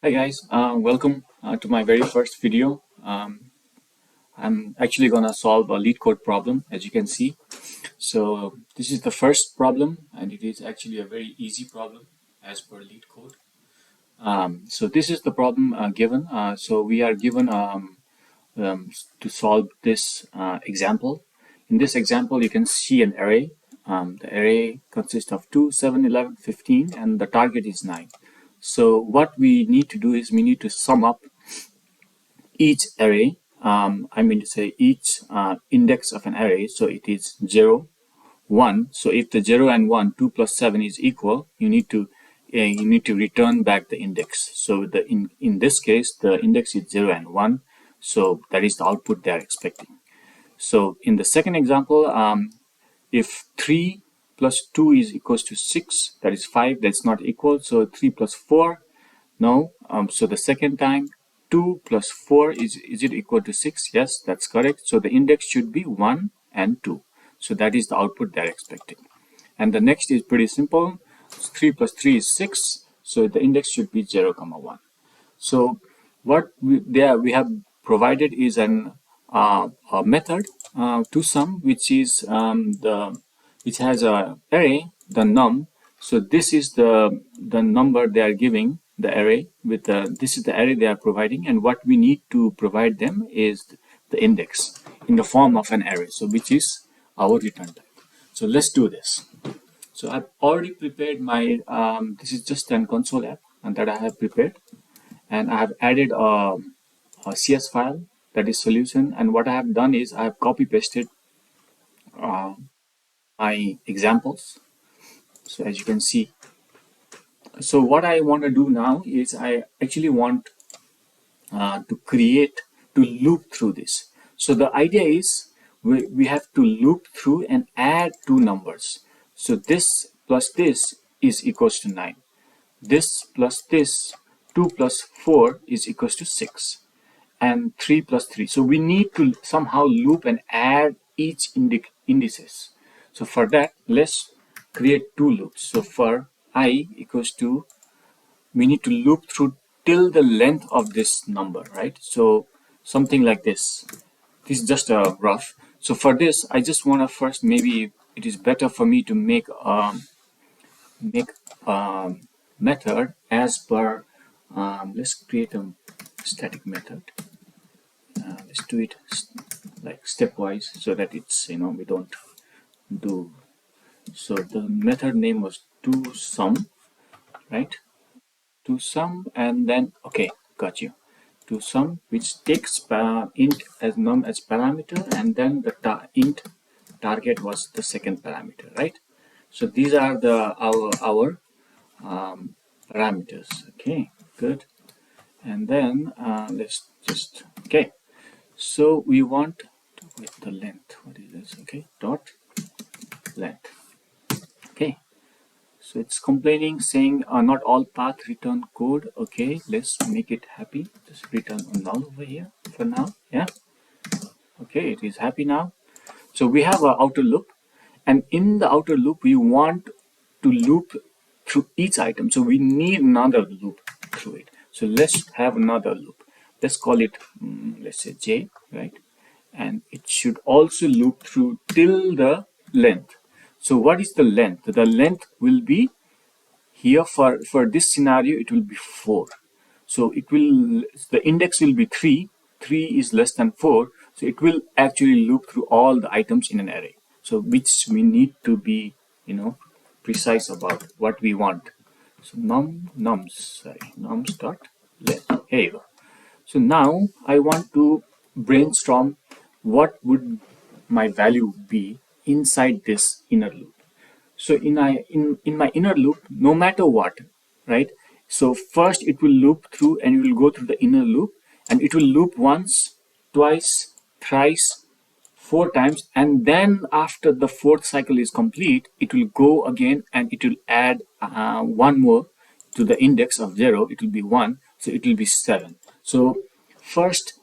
Hi guys, welcome to my very first video. I'm actually gonna solve a LeetCode problem, as you can see. So this is the first problem, and it is actually a very easy problem as per LeetCode. So this is the problem given. So we are given um, to solve this example. In this example, you can see an array. The array consists of 2, 7, 11, 15, and the target is 9. So what we need to do is we need to sum up each array, I mean to say each index of an array, so it is 0, 1. So if the 0 and 1, 2 plus 7 is equal, you need to return back the index. So in this case, the index is 0 and 1. So that is the output they are expecting. So in the second example, if 3 plus 2 is equals to 6, that is 5, that's not equal. So 3 plus 4, no. So the second time, 2 plus 4 is it equal to 6? Yes, that's correct. So the index should be 1 and 2. So that is the output they're expecting. And the next is pretty simple. 3 plus 3 is 6. So the index should be 0, comma 1. So what we have provided is a method TwoSum, which is which has a array, the num. So this is the number they are giving the array with this is the array they are providing, and what we need to provide them is the index in the form of an array. So which is our return type. So let's do this. So I've already prepared my this is just an console app and that I have prepared, and I have added a CS file, that is solution, and what I have done is I have copy pasted uh, my examples. So as you can see, so what I want to do now is I actually want to loop through this. So the idea is we have to loop through and add two numbers. So this plus this is equals to 9. This plus this, 2 plus 4 is equals to 6. And 3 plus 3. So we need to somehow loop and add each indices. So for that, let's create two loops. So for I equals to, we need to loop through till the length of this number, right? So something like this. This is just a rough. So for this, I just want to first, maybe it is better for me to make a method as per, let's create a static method. Let's do it like stepwise so that it's, we don't do. So the method name was TwoSum, right? TwoSum, and then okay, got you. TwoSum, which takes int as num as parameter, and then the int target was the second parameter, right? So these are the our parameters. Okay, good. And then let's just okay. So we want to with the length. What is this? Okay, dot length. Okay, so it's complaining saying not all path return code. Okay, let's make it happy. Just return a null over here for now. Yeah. Okay, it is happy now. So we have our outer loop, and in the outer loop we want to loop through each item. So we need another loop through it. So let's have another loop. Let's call it let's say J, right? And it should also loop through till the length. So what is the length? The length will be here for this scenario, it will be 4. So it will, the index will be 3. 3 is less than 4. So it will actually loop through all the items in an array. So which we need to be, precise about what we want. So nums dot length. Here you go. So now I want to brainstorm what would my value be inside this inner loop. So in my inner loop, no matter what, right? So first it will loop through and it will go through the inner loop, and it will loop once, twice, thrice, 4 times, and then after the fourth cycle is complete, it will go again and it will add one more to the index of 0. It will be 1, so it will be 7. So first,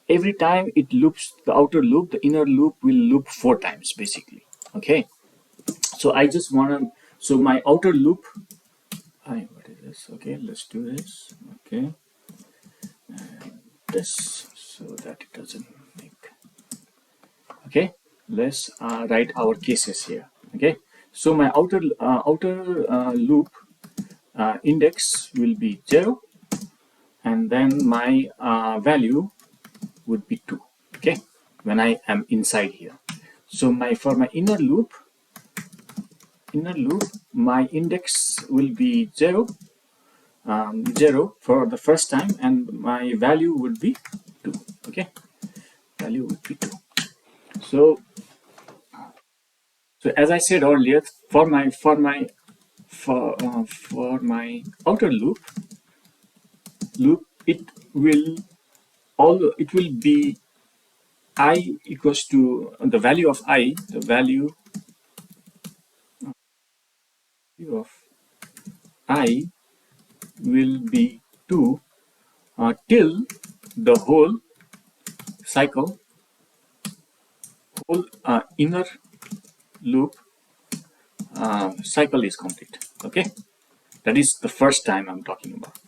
every time it loops the outer loop, the inner loop will loop 4 times basically. Okay, so I just want to, so my outer loop, what is this? Okay, let's do this. Okay, this so that it doesn't make. Okay, let's write our cases here. Okay, so my outer loop index will be 0, and then my value would be 2. Okay, when I am inside here. So for my inner loop, my index will be 0, 0 for the first time, and my value would be 2. Okay, value would be 2. So as I said earlier, for my outer loop, it will be I equals to the value of I, the value of I will be 2 till the whole cycle, whole inner loop cycle is complete. Okay, that is the first time I'm talking about.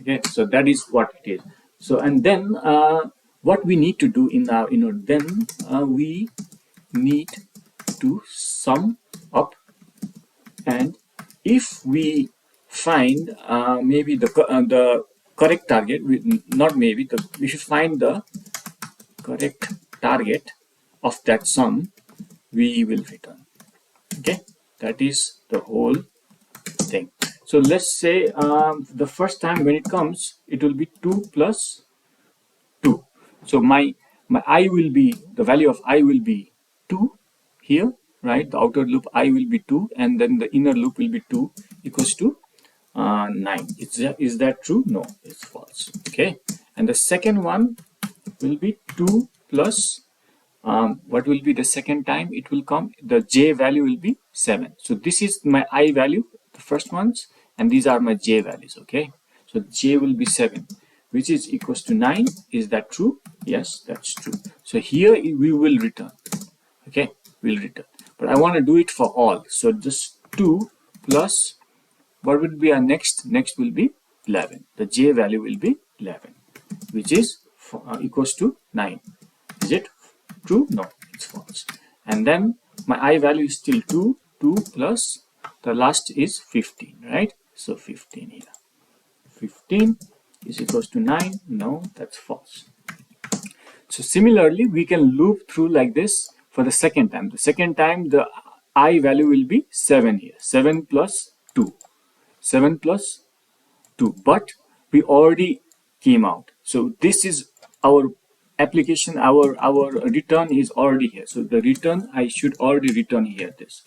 Okay, so that is what it is. So and then what we need to do in our then we need to sum up, and if we find maybe the correct target, not maybe we should find the correct target of that sum, we will return. Okay, that is the whole thing. So let's say the first time when it comes, it will be 2 plus 2. So my I will be, the value of I will be 2 here, right? The outer loop I will be 2, and then the inner loop will be 2 equals to 9. Is that true? No, it's false. Okay, and the second one will be 2 plus what will be the second time it will come? The j value will be 7. So this is my I value, the first ones, and these are my j values. Okay, so j will be 7, which is equals to 9. Is that true? Yes, that's true. So here we will return. Okay, we'll return, but I want to do it for all. So just 2 plus what will be our next will be 11. The j value will be 11, which is equals to 9. Is it true? No, it's false. And then my I value is still 2. 2 plus the last is 15, right? So 15 here. 15 is equals to 9. No, that's false. So similarly, we can loop through like this for the second time. The second time, the I value will be 7 here. 7 plus 2. 7 plus 2. But we already came out. So this is our application, our return is already here. So the return, I should already return here this.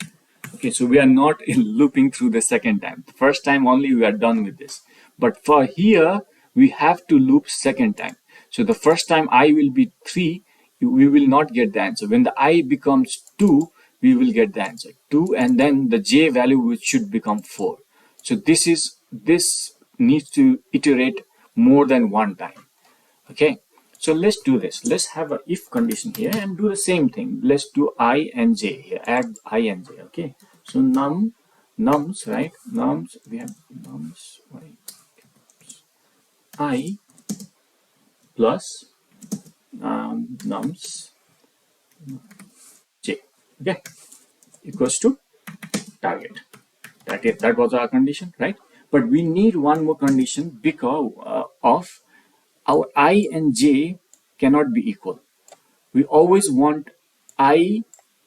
Okay, so we are not looping through the second time. The first time only we are done with this. But for here, we have to loop second time. So the first time I will be 3, we will not get the answer. When the I becomes 2, we will get the answer 2, and then the j value which should become 4. So this needs to iterate more than one time. Okay, so let's do this. Let's have a if condition here and do the same thing. Let's do I and j here. Add I and j. Okay, so nums, right? Nums, we have nums, right? I plus nums j. Okay, equals to target. That was our condition, right? But we need one more condition because of our I and j cannot be equal. We always want I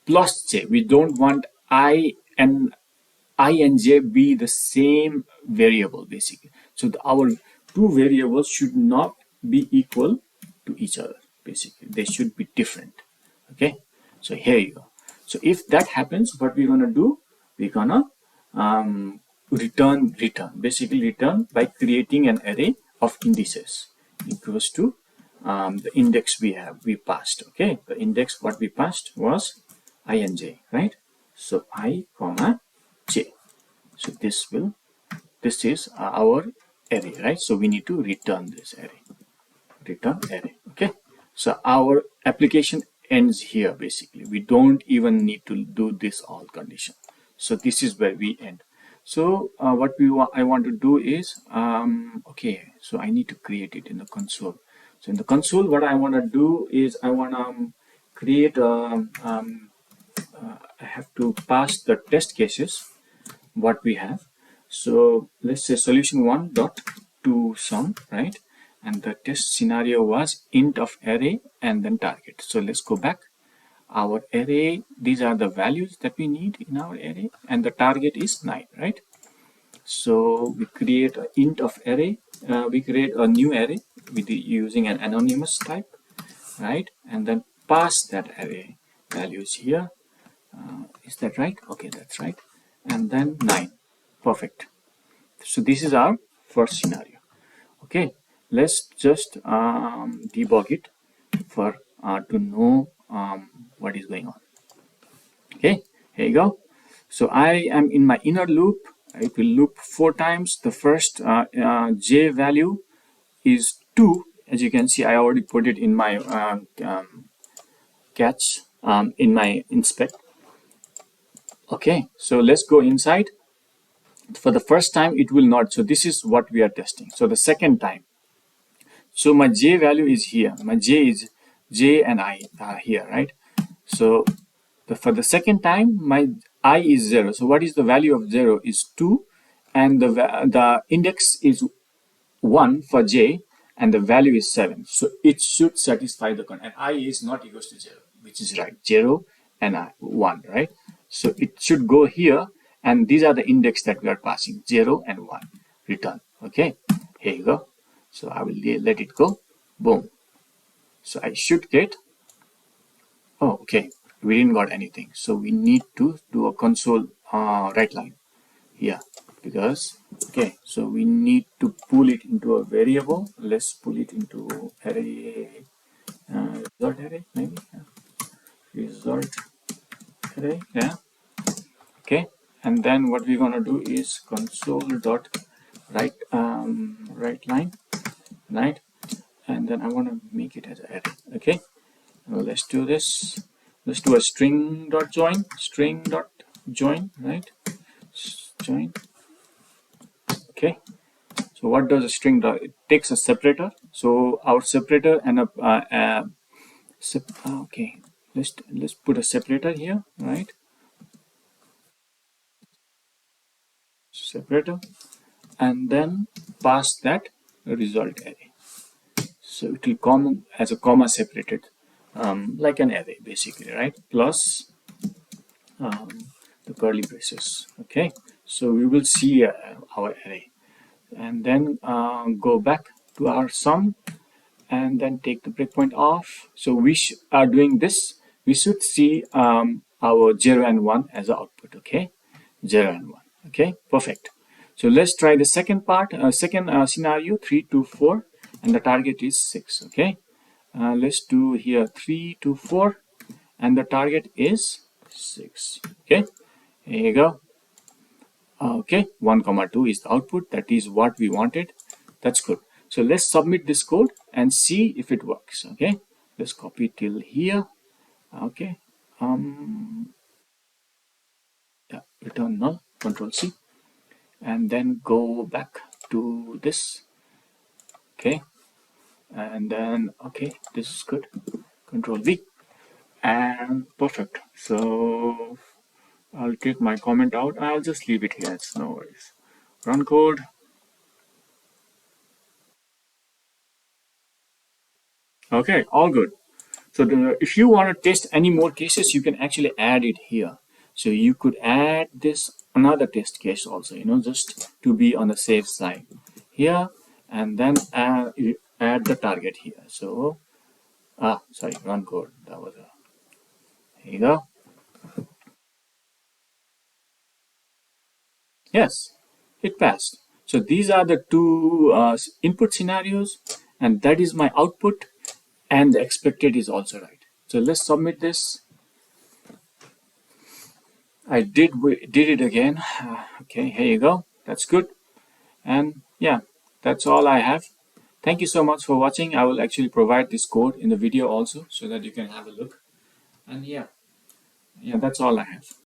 plus j. We don't want I and j be the same variable basically. So our two variables should not be equal to each other basically. They should be different. Okay, so here you go. So if that happens, what we're gonna do? We're gonna return basically return by creating an array of indices equals to the index we passed. Okay, the index what we passed was I and j, right? So I comma j. So this is our array, right? So we need to return this array. Okay, so our application ends here basically. We don't even need to do this all condition. So this is where we end. So what I want to do is, okay, so I need to create it in the console. So in the console, what I want to do is I want to create I have to pass the test cases what we have. So let's say solution one dot to sum, right? And the test scenario was int of array and then target. So let's go back. Our array, these are the values that we need in our array, and the target is 9, right? So we create an int of array. We create a new array with using an anonymous type, right? And then pass that array values here. Is that right? Okay, that's right. And then 9. Perfect. So this is our first scenario. Okay, let's just debug it for to know what is going on. Okay, here you go. So I am in my inner loop. It will loop 4 times. The first j value is 2. As you can see, I already put it in my catch in my inspect. Okay, so let's go inside. For the first time, it will not. So this is what we are testing. So the second time. So my j value is here. My j is j and I here, right? So for the second time, my I is 0. So what is the value of 0 is 2, and the index is 1 for j, and the value is 7. So it should satisfy the condition. And I is not equals to 0, which is right. 0 and 1, right? So it should go here, and these are the index that we are passing, 0 and 1. Return. Okay, here you go. So I will let it go. Boom. So I should get, oh, okay, we didn't got anything. So we need to do a console write line here because, okay, so we need to pull it into a variable. Let's pull it into array, result array, maybe. Result array, yeah. Okay, and then what we're gonna do is console dot write line, right? And then I want to make it as an array. Okay, well, let's do this. Let's do a string dot join, right? Join. Okay, so what does a string do? It takes a separator. So our separator and a okay, let's put a separator here, right? Separator, and then pass that result array. So it will come as a comma separated, like an array basically, right? Plus the curly braces. Okay, so we will see our array, and then go back to our sum, and then take the breakpoint off. So we are doing this. We should see our 0 and 1 as an output. Okay, 0 and 1. Okay, perfect. So let's try the second part, second scenario, 3 to 4, and the target is 6. Okay, let's do here 3 to 4, and the target is 6. Okay, here you go. Okay, 1 comma 2 is the output. That is what we wanted. That's good. So let's submit this code and see if it works. Okay, let's copy till here. Okay, yeah, return null, control C, and then go back to this. Okay, and then okay, this is good. Control V, and perfect. So I'll take my comment out. I'll just leave it here. It's no worries. Run code. Okay, all good. So if you want to test any more cases, you can actually add it here. So you could add this another test case also, just to be on the safe side here, and then add the target here. So, sorry, run code. That was here you go. Yes, it passed. So these are the two input scenarios, and that is my output, and the expected is also right. So let's submit this. I did it again. Okay, here you go. That's good. And yeah, that's all I have. Thank you so much for watching. I will actually provide this code in the video also so that you can have a look. And yeah, that's all I have.